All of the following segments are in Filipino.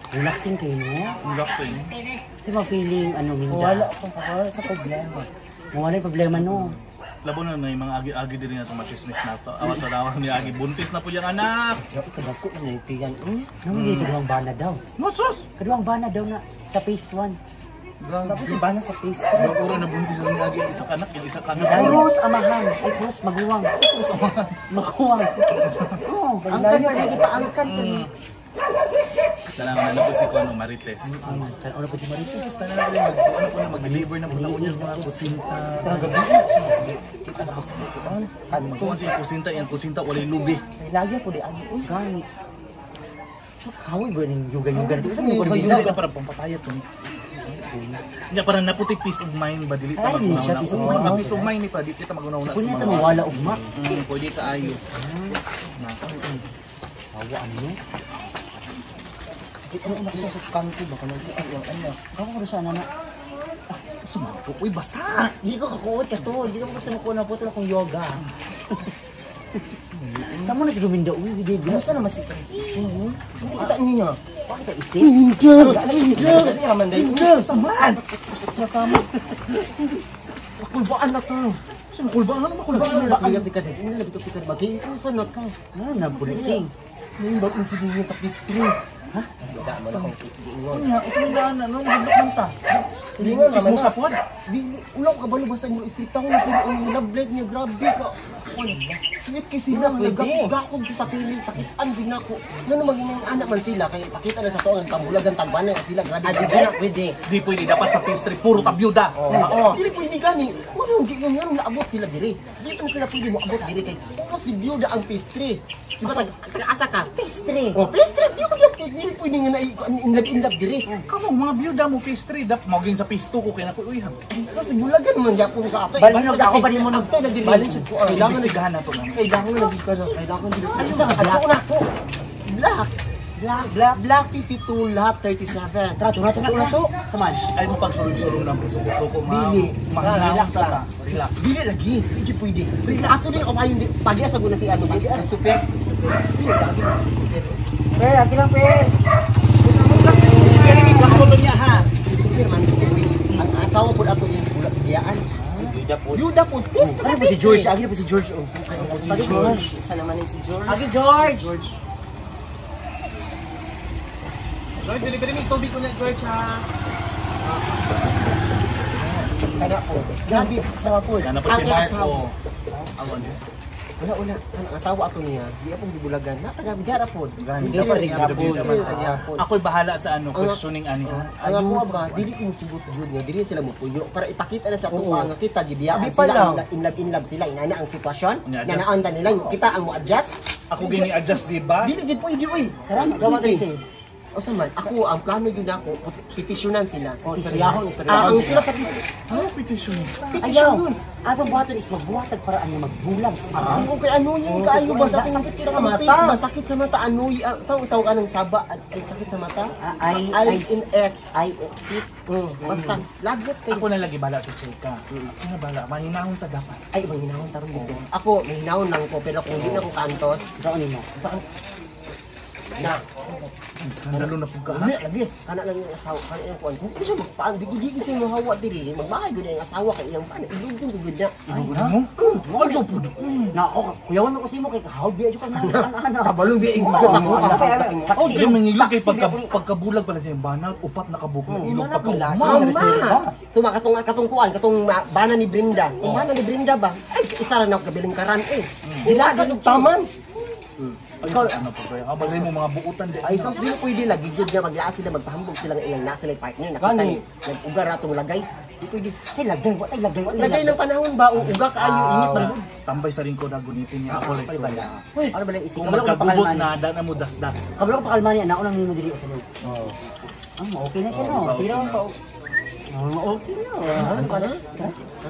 Relaxing kayo, no? Relaxing. Kasi ma-feeling, minda. Wala akong kakawala sa problema. Wala yung problema, no? Labo na may mga agi-agi din na itong machismis na ito. Awat-awat ni Agi. Buntis na po yung anak. Yo, ikadako na nalitigan. Naman kaduang bana daw. Nosos! Kaduang bana daw na sa phase 1. Tapos si Bana sa face. Yung ura na buntis na ni Agi ang isa kanak, yung isa kanak. Ayos, amahan. Ay, plus, maguwang. Maguwang. Oo, angkan pa rin, ipaangkan pa rin. Talagang nalapot si Kuano Marites. Ano pa si Marites? Mag-deliver na mula niya mga kutsinta. Tagagabi siya. Sige, kita na host dito. Kung si kutsinta, yung kutsinta walay lubi. Lagi ako di ano. Gani. Kaway ba yung yuga-yuga? Di ba sabi Yung ko kutsinta na parang pampapayat to. Nga parang naputi peace of mind ba? Dili ka Ay, siya, mag-una-una. peace of mind. Peace of mind ni pa, di kita mag-una-una Kung nito mawala ugma. Pwede ka ayo. Tawa ano? Ano unak siya sa scan ko. Baka nag-ian yung ano. Kako ko siya na. Sumato. Uy, basa! Hindi ko kakuot ka to. Hindi ko kasi nakuha na po ito akong yoga. Tama na si Guminda. Uy, hindi. Kamusta naman si Chris? Kita niya. Bakit ka isip? Ninja! Hindi naman dahil. Ninja! Samaan! Masama. Kulbaan na to. Kulbaan ano makulbaan? Nalagyan ka din. Nalagyan ka din. Mag-iikusan na ka. Nabulising. Ngayon ba't yung sigingin sa pistri? Ha? Hindi mo na kung iingon. Ano nga? Usa lang ano? Nagdok man ta. Hindi nga naman Chismosa na. po. Ulang ka ba basta mo istrita ko na pero yung love life niya grabe ka. Sweet kay sila nagagakog ko sa tinig sakitan din ako. Ano maging anak man sila kay pakita na sa to ang kamulagan tagbanan sila grabe. Adi dyan pwede. Di pwede. Dapat sa pastry. Puro tabyuda. Oo. Dili pwede gani. Ano yung nga naabot sila diri. Dili na sila pwede mo abot diri kay puros di byuda ang pastry. Diba taga-asa ka? Pastry. Oh, pastry. Dili pwede nga na inlab diri. Kamong mga byuda mo pastry. Dapat maging sa pisto ko kaya na po. Uy, So, sigulagan man yapon ka ato. Balinog ako pa rin mo Ato na dili. Balinog ko. Kailangan investigahan na to. Kailangan na naging ka na. Kailangan dili. Ano sa black? na po. Black. Black 52 lahat 37. Tara, to. Saman. Ay mo pagsulong-sulong ng puso ko. Dili. Mahanawang Relax sa ta. lang. Relax. Dili lagi. Hindi pwede. Ato din o kayo pagi sa guna si ano. Dili ang super. Dili lagi. Per, aki lang, Per. Kaya may kasulong niya ha. Super man. Ang asawa po ato yung bulat biyaan. Yuda po. Ano po si George? Agi na po si George. Oh. Si George. Isa naman yung si George. Agi George. George, delivery mo tubig ko na, George, ha? Kaya po. Grabe sa po. Yan na po si Marco. Awan niya. Una, ang asawa ato niya, di apong gibulagan. Natagabigara po. Hindi sa rin po. Ako'y bahala sa ano, questioning ani. Ang ako ba, dili ko musugot jud niya, dili sila mopuyo para ipakita na sa ato nga kita Abi gibiyaan pa sila lang. in love sila inana ang sitwasyon. Ina-adjust. Na naanda nila kita ang mo adjust. Ako gini-adjust, di ba? Dili gid pwede oy. Tara, gawa tayo sa'yo. O sa man, ako ang plano yun ako, petisyonan sila. O, istoryahon. Ang sulat sa Ano petition? Ayaw. Atong buhaton is magbuhatag para ano magbulag. kung kay ano yung kaayo ba sa sakit sa mata? Masakit sa mata ano taw ka ng saba ay sakit sa mata? Eyes in F. I exit. Basta lagot kay Ako na lagi bala sa chika. Ako na bala, mahinahon ta dapat. ay manginahon taron dito. Ako mahinahon lang ko pero kung hindi na ko kantos, Saan mo? na Sandalo na po ka, ha? lagi kana lang yung asawa kana yung kuan kung siya magpaan di gud siya mahawa diri magbahay gud yung asawa kay iyang pan idugtong gud niya Inugunan mo? Ayaw po doon. Na ako, kuyawan ako simo kay kahawd biya jud ka na. kabalong bi ing sa ko Oh, di mangilog kay pagkabulag pala siya. Banal, upat na kabuk na ilog pagka Tuma katong kuan katong bana ni Brenda kung bana ni Brenda ba ay isa ra na ako kabiling karan Bila ka ng taman. Ay, ano po kaya? Kabagay mo mga buutan din. ay so di pwede lagi gud nga maglaas sila magpahambog sila nga ilang nasa sila partner nakita Gani. ni nag-ugar atong lagay di pwede Say lagay, what ay lagay, what ay lagay ng panahon ba uga kaayo init sa bud Tambay sa ringko na gunitin niya ako lang istorya. Ano ba lang isip? Kung magkagubot na, daan mo dasdas. Kabalo ko pakalma niya, naunang nimo diri sa loob. Okay na siya no. Sige raw pa. Okay na.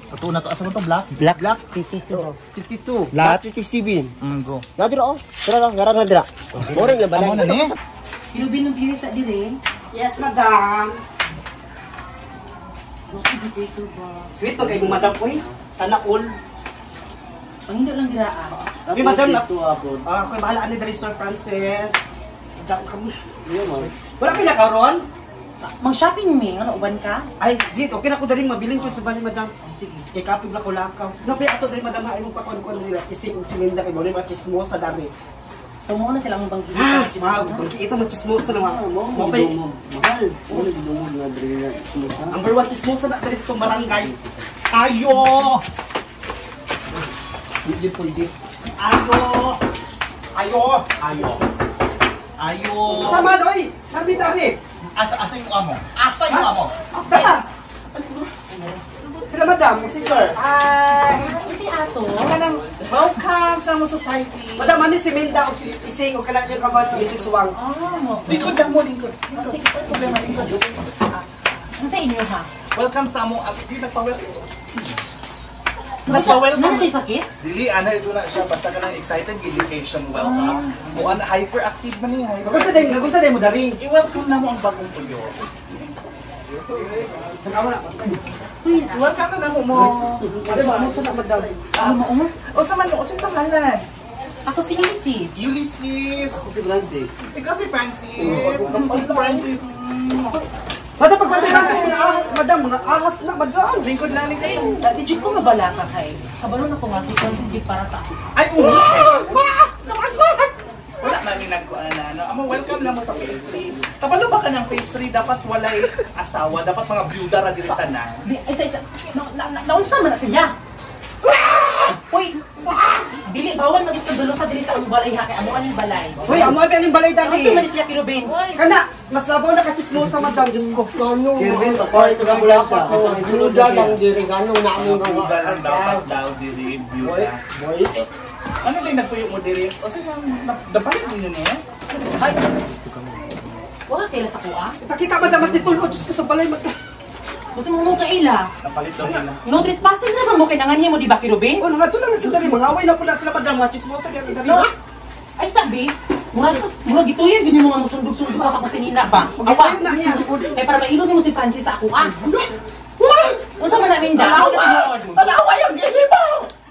Katuna to, asa mo to, black? Black 52. 52 lahat 57 Go. nadira oh tara lang ngara nadira oray nga Amo na balay ni? Kinubin ng diri sa diri. Yes, madam. Sweet pa kay madam ko eh. Sana all. Ang hindi lang diraan. Okay, madam. Ako bahala ni Sir Francis. Wala pinakaroon? Mang-shopping mi, ano uban ka? Ay, Jit, okay na ko dali mabilin ko sa bahay, madam. Sige. Kay kapig na ko lakaw. Napay ato dali, madam, ha, imong pakuan-kuan nila. Isip og silinda kay mo, mga chismosa dami. So mo na sila mong bang Ha, chismosa? ito mga chismosa naman. Mahal. Ano gidumod nga diri nga chismosa? Number 1 chismosa na dali sa itong barangay. Ayo! Hindi pwede. Ayo! Ayo! Ayo! Ayo! Sama, doy! Dami. Asa yung amo? Asa yung amo? Saan? Sila, madam, si sir. Si Ato? Welcome sa among society. Madam, ano si Minda o si Ising o kanang yung kaman si Mrs. Wang? Lingkod lang mo, lingkod. Sige, problema dito. Ano sa inyo ha? Welcome sa among di nagpa-welcome. Ano siya sakit? Dili, ana ito na siya. Basta ka ng excited, education, welcome. Muan, hyperactive man niya. Kung saan mo dari? I-welcome na mo ang bagong tuyo. I-welcome na mo mo. Chismosa na, madam. O sa man mo, o sa pangalan? Ako si Ulysses. Ulysses. Si Francis. Ikaw si Francis. Francis. Madam, pagpatay lang kayo na, madam, mga ahas na, madam. Lingkod lang ni kayo. Digit ko mabala ka kay. Kabalo na ko nga si Francis Gig para sa ako. Ay, wala na ni nagkuan na. Amo, welcome na mo sa phase 3. Kapalo ba ka ng phase 3, dapat walay asawa, dapat mga byuda ra diri tanan. Isa. Naunsa man na siya. Uy! Dili, bawal mag-istadulo sa dili sa among balay ha. Kaya amo aning balay. Hoy, amo ay yung balay Kasi dari. man siya kirubin. Kana, mas labaw na ka-chismosa, madam. Diyos ko. Kano, Kirvin, kapay ito na mula siya. pa ko. Duda lang diri, ganong naaming Byuda lang dapat daw diri, byuda. Boy, Ano din nagpuyo mo diri? O sige, dapat ninyo niya. Ay! Wala kaila sa kuha. Ipakita, madam, at titulpo. Diyos ko sa balay, madam. Gusto mo mong kaila. Napalit daw nila. No trespassing naman mo kinangan mo di ba kirubin? Oh, nga na sila dari. Mga away na pula sila, madam. Mga chismosa kaya dari. No? Ay sabi, mura gituyan din yung mga musundog-sundog ka sa kusinina ba? Awa! Ayun na niya. Kaya para mailog mo si Francis sa ako ah. Unsa man namin da? Tanawa yung gini mo!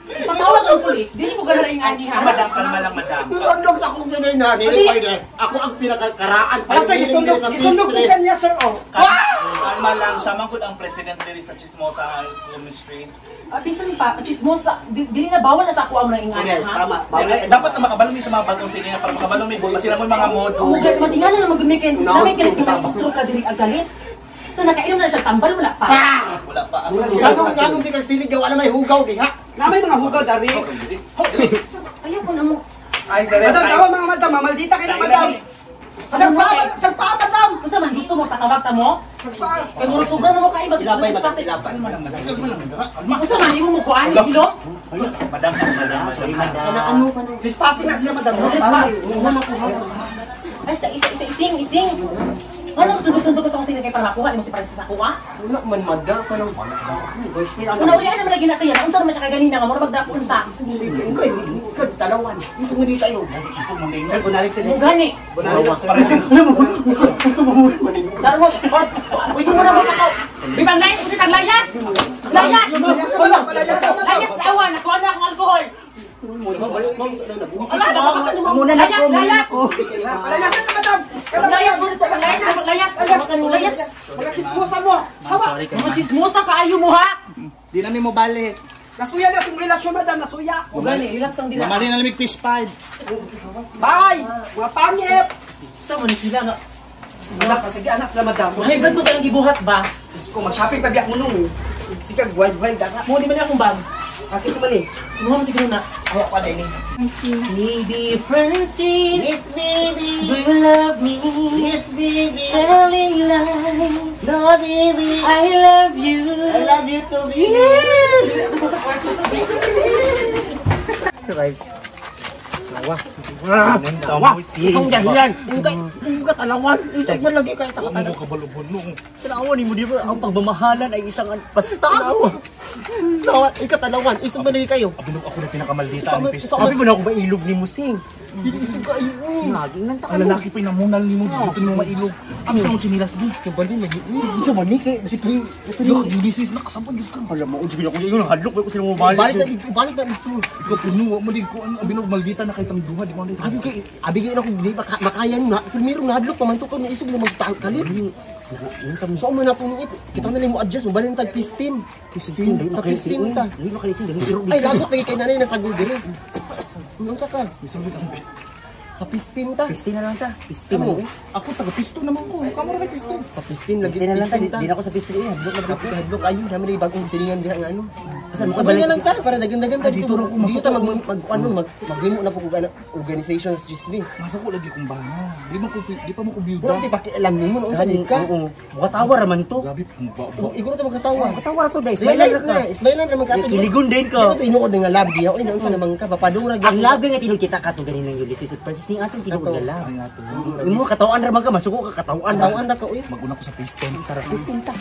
Patawag ang pulis, dili ko ganara yung ani ha. Madam, kalma lang, madam. Isundog sa akong sinay na, nili pwede. Ako ang pinakakaraan. Asa, isundog ko kanya, sir, oh. Kalma lang, siya man gud ang president diri sa Chismosa Chemistry. Bisan pa, chismosa, dili na bawal na sa ako ang mga ingani Okay, ha. tama. Dapat na makabalo mi sa mga bagong siniya para makabalo mi masila mo yung mga modo. Hugas, matingala na mag-gumikin. Namin kalit yung stroke na dili agalit. So nakainom na siya, tambal wala pa. Wala pa. Ganong si kagsilig gawa na may hugaw di ha. Na may mga hugaw, dari. Ayaw ko na mo. Ay, sir. Madam, tawa mga madam. Maldita kayo na, madam. Madam, sagpa, madam. Unsa man gusto mo patawag ta mo? Sagpa. Kay mo suga na mo kay ba Ilapay, madam, trespassing. ilapay. Kalma lang, madam. Kalma lang, madam. Unsa man imo mo kuan kilo? Madam. Ano ka na? Trespassing na sila, madam. Trespassing. Wala ko ha. Ay sa ising. Ano sundog-sundog ka sa kusina kay para makuha mo si Francis ako ah? Wala man madar ka ng Una uli ano man lagi na siya. Unsa man siya kaganina nga mo magdakon sa. Ikaw, talawan. Isong hindi tayo. Isog mo din. Sir, bunalik sila. Mo gani. Bunalik sila. Presence. Darmo. Pwede mo na mo takaw. Bibang layas, pwede tag layas. Layas. Wala, palayas na, madam. Layas na awan, nakuha na akong alcohol. Muna na Layas, ko. layas. Palayas na, madam. Layas mo dito, layas. Mga chismosa mo. Hawa. Mga chismosa kaayo mo ha. Di na mi mo balik. Nasuya na siyang relasyon, madam. Nasuya. Ugali, relax lang dila. Mamali na lamig fish 5. Bye. Mga pangit. Sa man sila nga. Madam, pasagi anak sila, madam. Mahibrad ko silang gibuhat ba? Diyos ko, mag-shopping pa biyak mo nung. Sikag, wild, dara. Mo di man akong bag. Aki sa mani. Mo man siguro na. Ayaw pa din. Baby Francis, Yes, baby. do you love me? Yes, baby. Telling lies, No, baby. I love you. I love you too, baby. Guys. Tawa. Itong dahilan. Ang katalawan. Isang man lagi kayo takot. Ano ka balubunong? Tanawan mo di ba ang pagmamahalan ay isang basta. Ikaw katalawan. Isang man lagi kayo. Abilog ako na pinakamaldita Isa- ang fish. isa- Sabi mo na ako ba ilog ni Musing? Dili isog kayo. Laging nang Ang lalaki pa inamunal ni mo dito mo mailog. Ang sa mo chinilas di. Kabali lagi. Isa man ni kay basically. Yo, Ulysses nakasabot jud ka. Alam mo, unsa ko yung hadlok ko sila mo Balik na dito, balik na dito. Ikaw puno wa mo din ko ang binog maldita na kay tang duha di mo dito. Abi kay ako di makayan na. Primero na hadlok pamanto ko na isog na magkalit. So man na punit. Kita na lang mo adjust mo balin tag 15. 15 sa 15 ta. Dili makalising dili irog Ay lagot lagi kay nanay na sa Google. Unsa ka? Isulit ang Sa 15 ta. 15 na lang ta. 15 Ano? na. ako taga pisto naman ko. Kamera kay pisto. Sa 15 lagi 15 na lang ta. 15 ta. Di na ako sa 15 eh. Hadlok na Hadlok hadlok ayun, dami rin bagong silingan diha nga ano. Kasi mo Kabali na lang ta para dagan-dagan ta dito ra ko masuk. Dito ta maghimo na po kog organizations business. Masako lagi kong bana. Di pa mo ko Wala byuda. ti pakialam nimo no unsa di ka. Oo. Buka tawar raman to. Grabe ang baba. Iguro ta magkatawa. Tawar to dai. Smile Smile na, smile na naman ka. Kiligon din Ito ko. tinuod nga lab diha. Oy naunsa naman ka papadung ra Ang labi nga tinong kita ka to ganin ng Ulysses. Francis ning atong tinuod nga lab. Ang ato. Imo katawan ra man ka masuko ka katawan. Tawaan ra ka uy. Maguna ko sa piston. Tara, 15 ta.